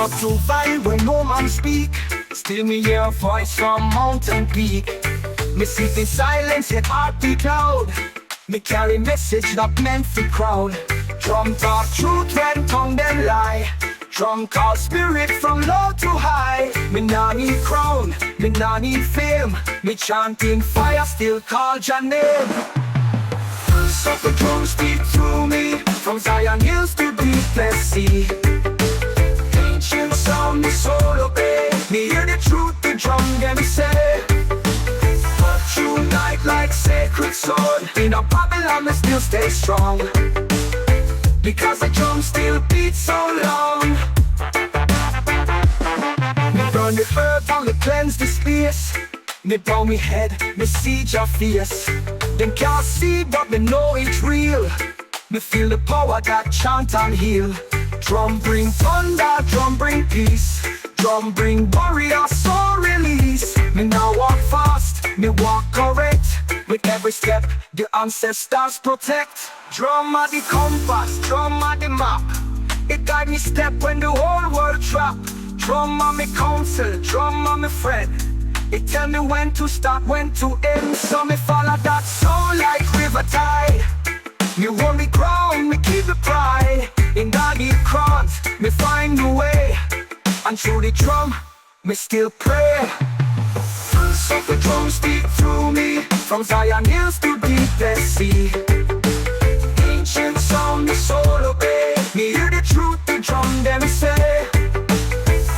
cut through vine when no man speak. Still me hear a voice from mountain peak. Me sit in silence yet heartbeat loud. Me carry message not meant for crowd. Drum talk truth when tongue them lie. Drum call spirit from low to high. Me nah need crown, me nah need fame. Me chanting fire still call your name. So the drums speak through me, from Zion hills to deepest sea. Ancient sound, me soul obey. Me hear the truth, the drum them say. But through night like sacred sword. In a Babylon, me still stay strong, because the drum still beats so long. Me burn the earth and me cleanse the space. Me bow me head, me see your face. Them can't see but me know it's real. Me feel the power that chant and heal. Drum bring thunder, drum bring peace. Drum bring warrior soul release. Me now walk fast, me walk correct. With every step, the ancestors protect. Drum are the compass, drum are the map. It guide me step when the whole world trap. Drum are me counsel, drum are me friend. It tell me when to start, when to end. So me follow that soul like river tide. Me hold me ground, me keep the pride. In God deep crowns, me find the way. And through the drum, me still pray. So the drums speak through me, from Zion hills to deepest sea. Ancient sound, me soul obey. Me hear the truth, the drum them say.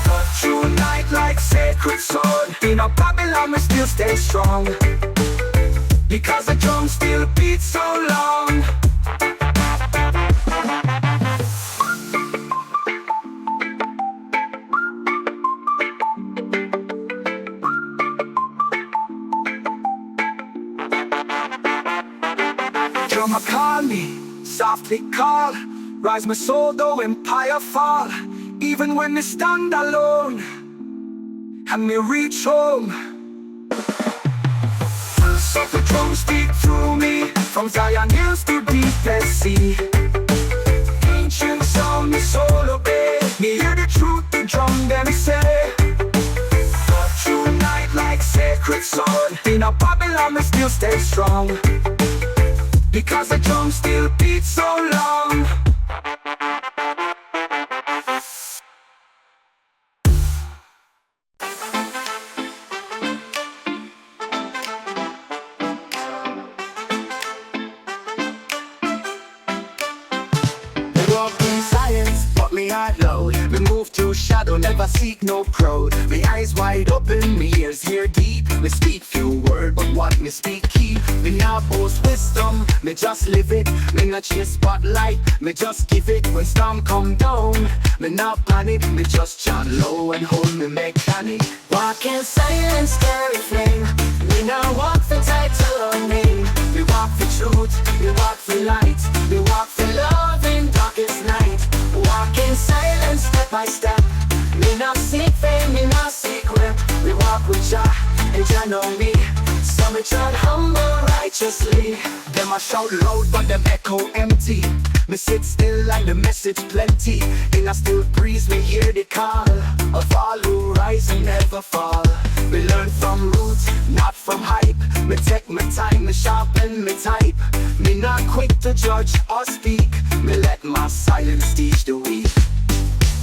Cut through night like sacred sword. In a Babylon, me still stay strong, because the drum still beats so long. Drummer call me, softly call. Rise my soul though empire fall. Even when me stand alone and me reach home. So the drums speak through me, from Zion hills to deepest sea. Ancient sound, me soul obey. Me hear the truth, the drum them say. Cut through night like sacred sword. In a Babylon, me still stay strong, because the drum still beats so long. They walk in silence, but me heart loud. Me move through shadow, never seek no crowd. Me eyes wide open, me ears hear deep. Me speak few words, but what me speak keep. Me not boast wisdom, me just live it. Me not chase spotlight, me just give it. When storm come down, me not panic. Me just chant low and hold me mechanic. Walk in silence, carry flame. Me now walk for title or name. We walk for truth, we walk for light. We walk for love in darkest night. Walk in silence, step by step. Me not seek fame, me not seek rep. We walk with Jah, and Jah know me. So me tread humble righteously. Them a shout loud but them echo empty. Me sit still like the message plenty. In a still breeze me hear the call of all who rise and never fall. We learn from roots, not from hype. Me take my time, me sharpen me type. Me not quick to judge or speak. Me let my silence teach the weak.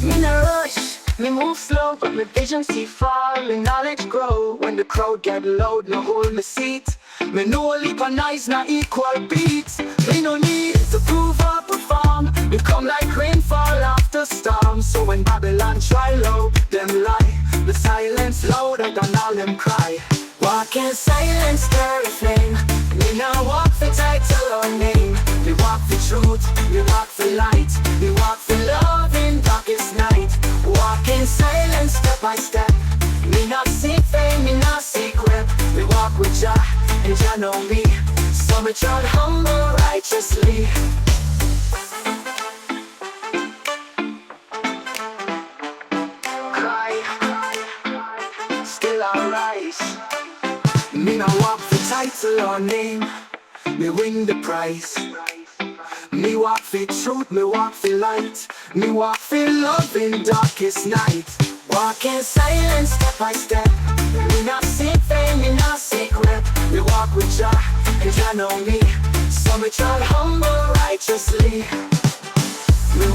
Me no rush, me move slow, but my vision see far. Me knowledge grow when the crowd get loud. No hold me seat. Me know a leap on eyes, not equal beats. Me no need to prove or perform. We come like rainfall after storm. So when Babylon try low, them lie. The silence louder than all them cry. Walk in silence, carry flame. Me now walk for title or name. We walk for truth, we walk for light. We walk for love in darkest night. Walk in silence, step by step. Me not seek fame, me not seek rep. We walk with Jah, and Jah know me. So me tread humble righteously. Cry, still I rise. Me not walk for title or name. Me win the prize. Me walk for truth, me walk for light. Me walk for love in darkest night. Walk in silence, step by step. Me not seek fame, me not seek rep. Me walk with Jah, and Jah know me. So me try humble righteously. Me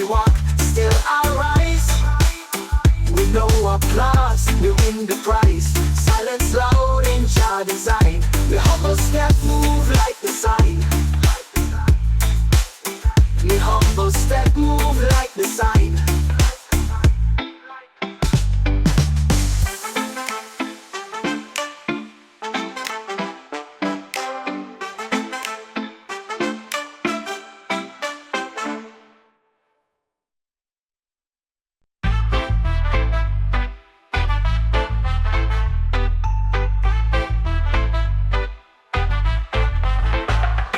walk, Still I rise. with no applause. Me win the prize. Silence loud in Jah design. Me humble step move like the sign. Me humble step move like the sign.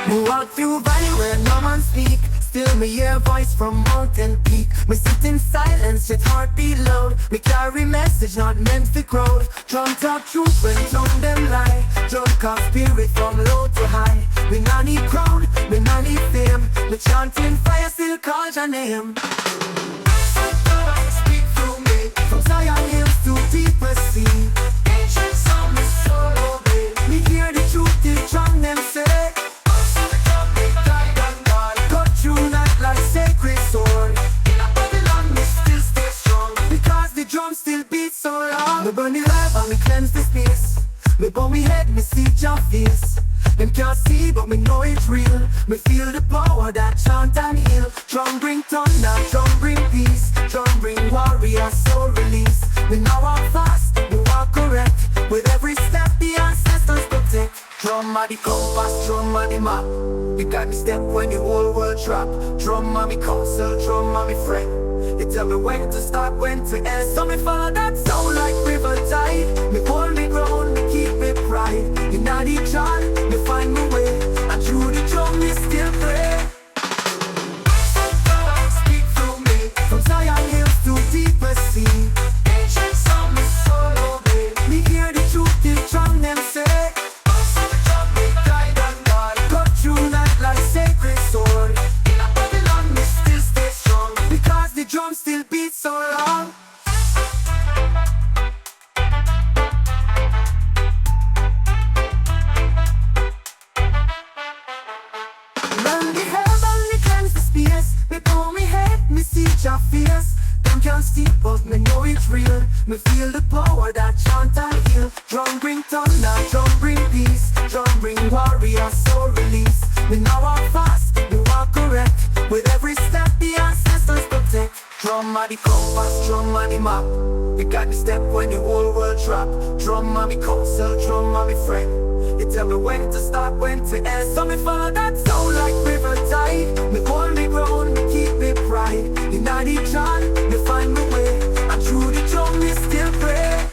Me walk through valley where no man speak. Still me hear voice from mountain peak. Me sit in silence, yet heart beat loud. Me carry message not meant for crowd. Drum talk truth when tongue them lie. Drum call spirit from low to high. Me not need crown, me not need fame. Me chanting fire still call your name. Speak through me, from Zion hills to deeper sea. Ancient song me soul obey. Me hear the truth, the drum them say. Sacred sword. In a Babylon me still stay strong, because the drum still beats so loud. Me burn the life and me cleanse the space. Me bow me head, me see your face. Them can't see but me know it's real. Me feel the power that chant and heal. Drum bring thunder, drum bring peace. Drum bring warrior soul release. Me now walk fast, me walk correct. With every step the ancestors protect. Drum are the compass, drum are the map. You got me step when the whole world drop. Drum are me counsel, drum are me friend. You tell me when to start, when to end. So me follow that sound like river tide. Me hold me ground, me keep me pride. You not the chart, me find my way. And through the drum me still pray. Speak through me, from Zion hills to deeper sea. Ancient song me soul obey. Me hear the truth, the drum them say. Sacred sword. In a Babylon me still stay strong, because the drum still beats so long. Run the heaven, me cleanse the space. Me pull me head, me see your face. Them can't steal but me know it's real. Me feel the power that chant and heal. Drum bring thunder, drum bring peace. Drum bring warrior soul release. Me now walk fast, me walk correct. With every step the ancestors protect. Drum are the compass, drum are the map. You got the step when the whole world drop. Drum are me counsel, drum are me friend. You tell me when to start, when to end. So me follow that sound like river tide. Me hold me ground, me keep me pride. In the chant, me find my way. And through the drum me still pray.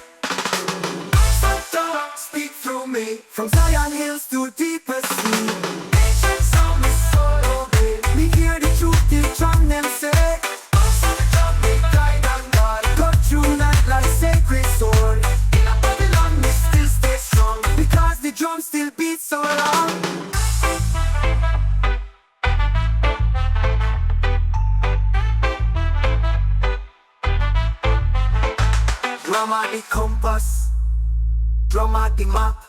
Speak through me, from Zion hills to deeper sea. Drum them say. Me guide and God. Cut through night like sacred sword. In a Babylon me still stay strong, because the drum still beats so long. Drum at the compass, drum at the map.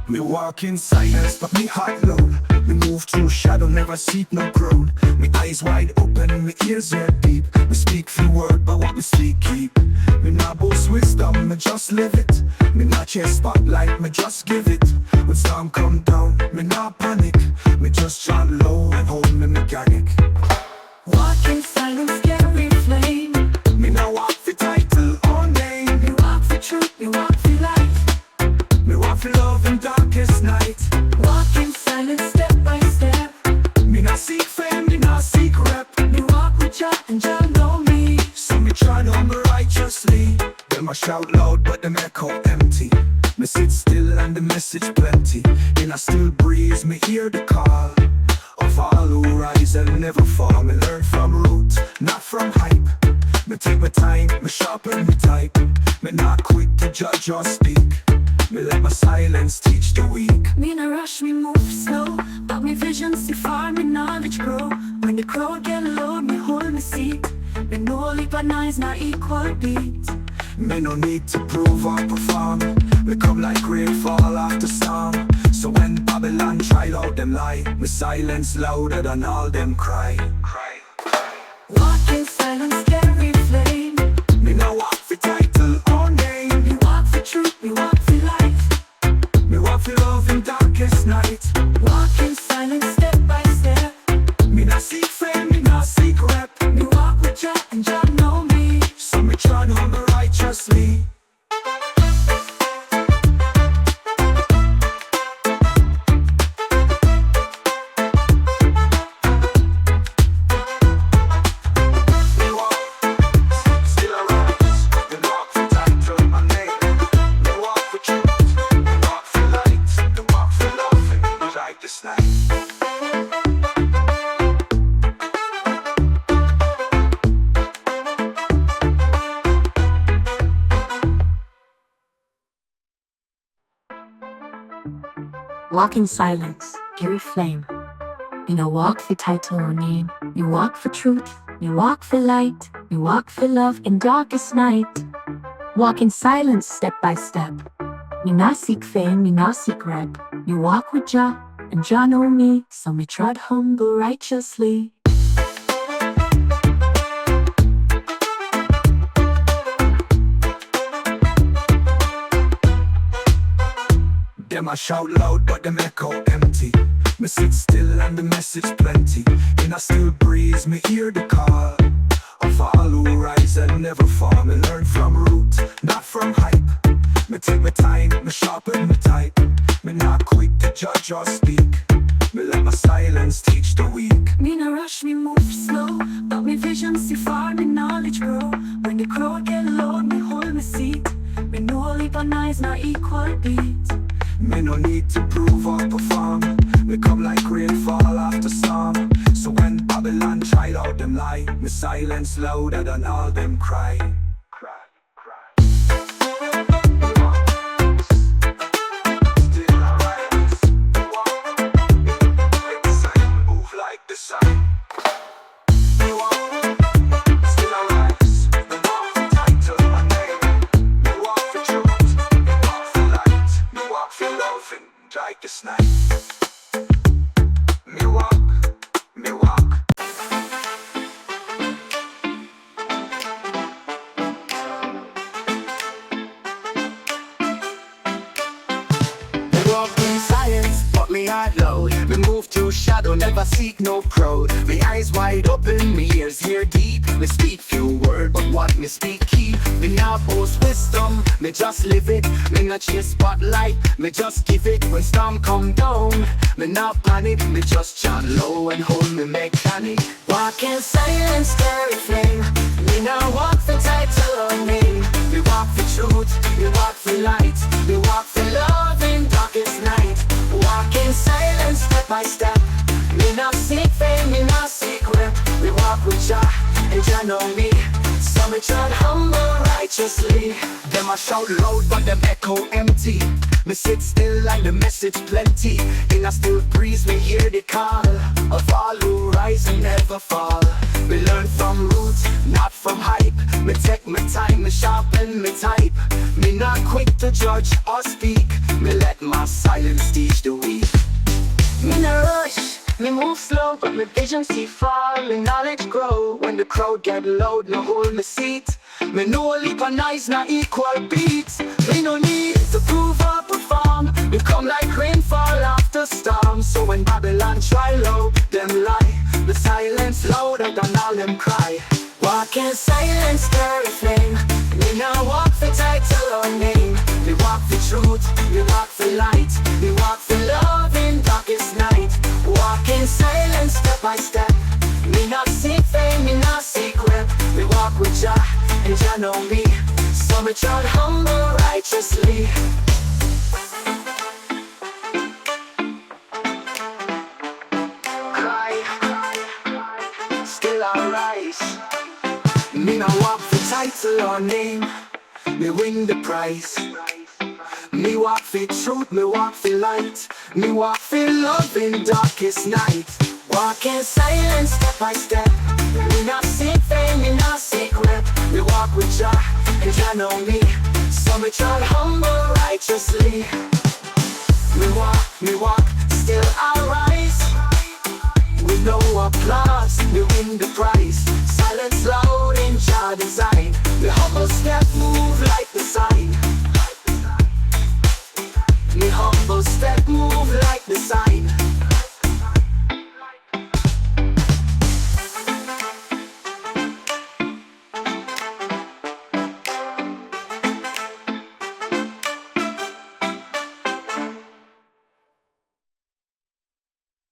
Me walk in silence, but me heart low. Me move through shadow, never seek no crowd. Me eyes wide open, me ears are deep. Me speak few word, but what me speak keep. Me not boast wisdom, me just live it. Me not chase spotlight, me just give it. When storm come down, me not panic. Me just chant low and hold me mechanic. Walk in silence, carry flame. Me not walk for title or name. Me walk for truth, me walk for light. Me walk for love in darkest night. Walk in silence, step by step. Me not seek fame, me not seek rep. Me walk with Jah and Jah know me. So me try to humble righteously. Them I shout loud but them echo empty. Me sit still and the message plenty. In a still breeze me hear the call of of all who rise and never fall. Me learn from root, not from hype. Me take my time, me sharpen, me type. Me not quick to judge or speak. Me let my silence teach the weak. Me no rush, me move slow, but me vision see far, me knowledge grow. When the crowd get low, me hold me seat. Me know leap and eyes not equal beat. Me no need to prove or perform. Me come like rainfall after storm. So when Babylon tried out them lie, me silence louder than all them cry. Walk in silence, scary flame. Me no walk for title or name. Me walk for truth, me walk for light. Me walk for love in darkest night. Walk in silence, step by step. Me not seek fame, me not seek rep. Me walk with Jah and Jah know me. So me try to humble righteously. Walk in silence, scary flame. Me no walk for title or name. Me walk for truth, me walk for light. Me walk for love in darkest night. Walk in silence, step by step. Me not seek fame, me not seek rep. Me walk with Jah, and Jah know me. So me trod humble righteously. Them I shout loud but them echo empty. Me sit still and the message plenty. In a still breeze me hear the call of all who rise and never fall. Me learn from root, not from hype. Me take my time, me sharpen, me type. Me not quick to judge or speak. Me let my silence teach the weak. Me no rush, me move slow, but me vision see far, me knowledge grow. When the crowd get low, me hold me seat. Me know leap and eyes not equal beat. Me no need to prove or perform. Me come like rainfall after storm. So when Babylon tried out them lie, me silence louder than all them cry. Still I rise, walk, excitement, move like the sun. Me walk, still I rise, me walk for title and name. Me walk for truth, me walk for light. Me walk for love in darkest night. Me walk, me walk. Me walk in silence, but me heart loud. Me move through shadow, never seek no crowd. Me eyes wide open, me ears hear deep. Me speak few word, but what me speak keep. Me not boast wisdom, me just live it. Me not chase spotlight, me just give it. When storm come down, me not panic. Me just chant low and hold me mechanic. Walk in silence, scary flame. Me no walk for title or name. Me walk for truth, me walk for light. Me walk for love in darkest night. Walk in silence, step by step. Me not seek fame, me not seek rep. We walk with Jah, and Jah know me. So me trod humble righteously. Them I shout loud but them echo empty. Me sit still and the message plenty. In a still breeze me hear the call of all who rise and never fall. Me learn from roots, not from hype. Me take my time, me sharpen, me type. Me not quick to judge or speak. Me let my silence teach the weak. Me no rush, me move slow, but me vision see far, me knowledge grow. When the crowd get loud, no hold me seat. Me know leap and eyes not equal beats. Me no need to prove or perform. We come like rainfall after storm. So when Babylon try low, them lie. The silence louder than all them cry. Walk in silence, scary flame. Me no walk for title or name. We walk for truth, we walk for light. We walk for love in darkest night. Walk in silence, step by step. Me not seek fame, me not seek rep. We walk with Jah, and Jah know me. So me trod humble righteously. Cry hustle or name, me win the prize. Me walk for truth, me walk for light. Me walk for love in darkest night. Walk in silence step by step. Me not seek fame, me not seek rep. Me walk with Jah, and Jah know me. So me try humble righteously. Me walk, Still I rise. with no applause. Me win the prize. Silence loud in Jah design. Me humble step move like the sign. Me humble step move